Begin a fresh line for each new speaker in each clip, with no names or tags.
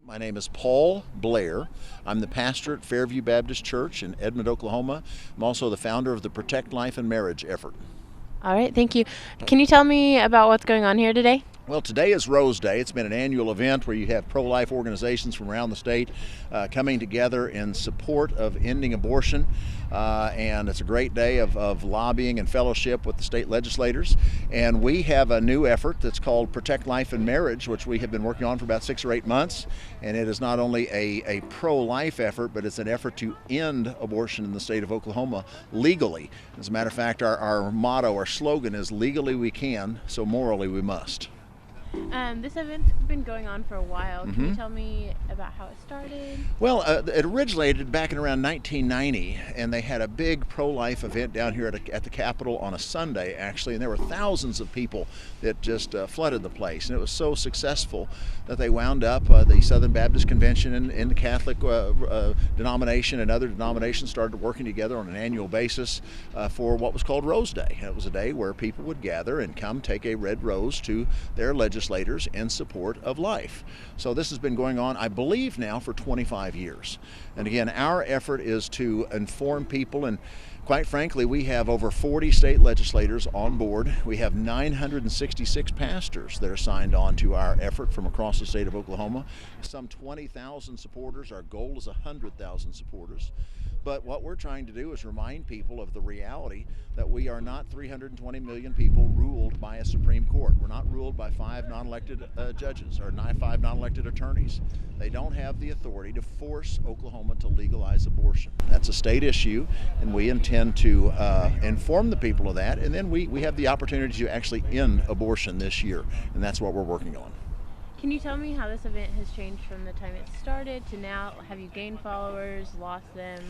My name is Paul Blair. I'm the pastor at Fairview Baptist Church in Edmond, Oklahoma. I'm also the founder of the Protect Life and Marriage effort.
All right, thank you. Can you tell me about what's going on here today?
Well, today is Rose Day. It's been an annual event where you have pro-life organizations from around the state coming together in support of ending abortion. And it's a great day of lobbying and fellowship with the state legislators. And we have a new effort that's called Protect Life and Marriage, which we have been working on for about 6 or 8 months. And it is not only a pro-life effort, but it's an effort to end abortion in the state of Oklahoma legally. As a matter of fact, our motto, our slogan is "Legally we can, so morally we must."
This event's been going on for a while. Can you tell me about how it started?
Well, it originated back in around 1990, and they had a big pro-life event down here at the Capitol on a Sunday, actually, and there were thousands of people that just flooded the place. And it was so successful that they wound up the Southern Baptist Convention and the Catholic denomination and other denominations started working together on an annual basis for what was called Rose Day. It was a day where people would gather and come take a red rose to their legislators in support of life. So this has been going on, I believe, now for 25 years. And again, our effort is to inform people, and quite frankly, we have over 40 state legislators on board. We have 966 pastors that are signed on to our effort from across the state of Oklahoma. Some 20,000 supporters. Our goal is 100,000 supporters. But what we're trying to do is remind people of the reality that we are not 320 million people ruled by a Supreme Court. We're not ruled by 5 non-elected judges or 5 non-elected attorneys. They don't have the authority to force Oklahoma to legalize abortion. That's a state issue, and we intend to inform the people of that. And then we have the opportunity to actually end abortion this year, and that's what we're working on.
Can you tell me how this event has changed from the time it started to now? Have you gained followers, lost them?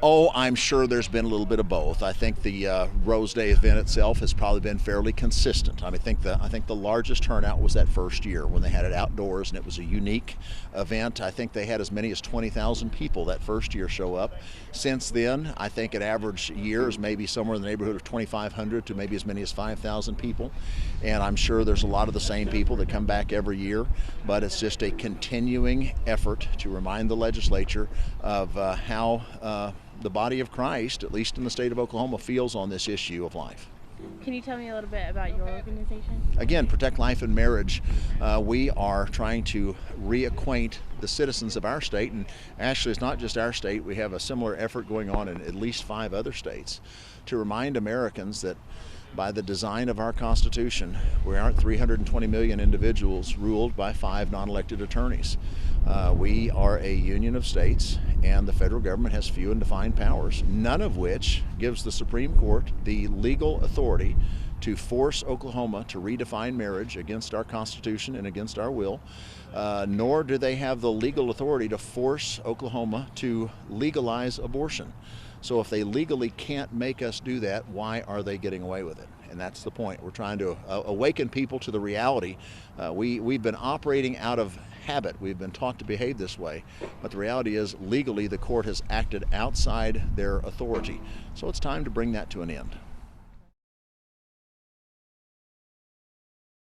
Oh, I'm sure there's been a little bit of both. I think the Rose Day event itself has probably been fairly consistent. I think the largest turnout was that first year when they had it outdoors, and it was a unique event. I think they had as many as 20,000 people that first year show up. Since then, I think an average year is maybe somewhere in the neighborhood of 2,500 to maybe as many as 5,000 people. And I'm sure there's a lot of the same people that come back every year, but it's just a continuing effort to remind the legislature of how the body of Christ, at least in the state of Oklahoma, feels on this issue of life.
Can you tell me a little bit about your organization?
Again, Protect Life and Marriage. We are trying to reacquaint the citizens of our state, and actually it's not just our state, we have a similar effort going on in at least 5 other states, to remind Americans that by the design of our Constitution, we aren't 320 million individuals ruled by 5 non-elected attorneys. We are a union of states, and the federal government has few and defined powers, none of which gives the Supreme Court the legal authority to force Oklahoma to redefine marriage against our Constitution and against our will, nor do they have the legal authority to force Oklahoma to legalize abortion. So if they legally can't make us do that, why are they getting away with it? And that's the point. We're trying to awaken people to the reality. We've been operating out of habit. We've been taught to behave this way. But the reality is, legally, the court has acted outside their authority. So it's time to bring that to an end.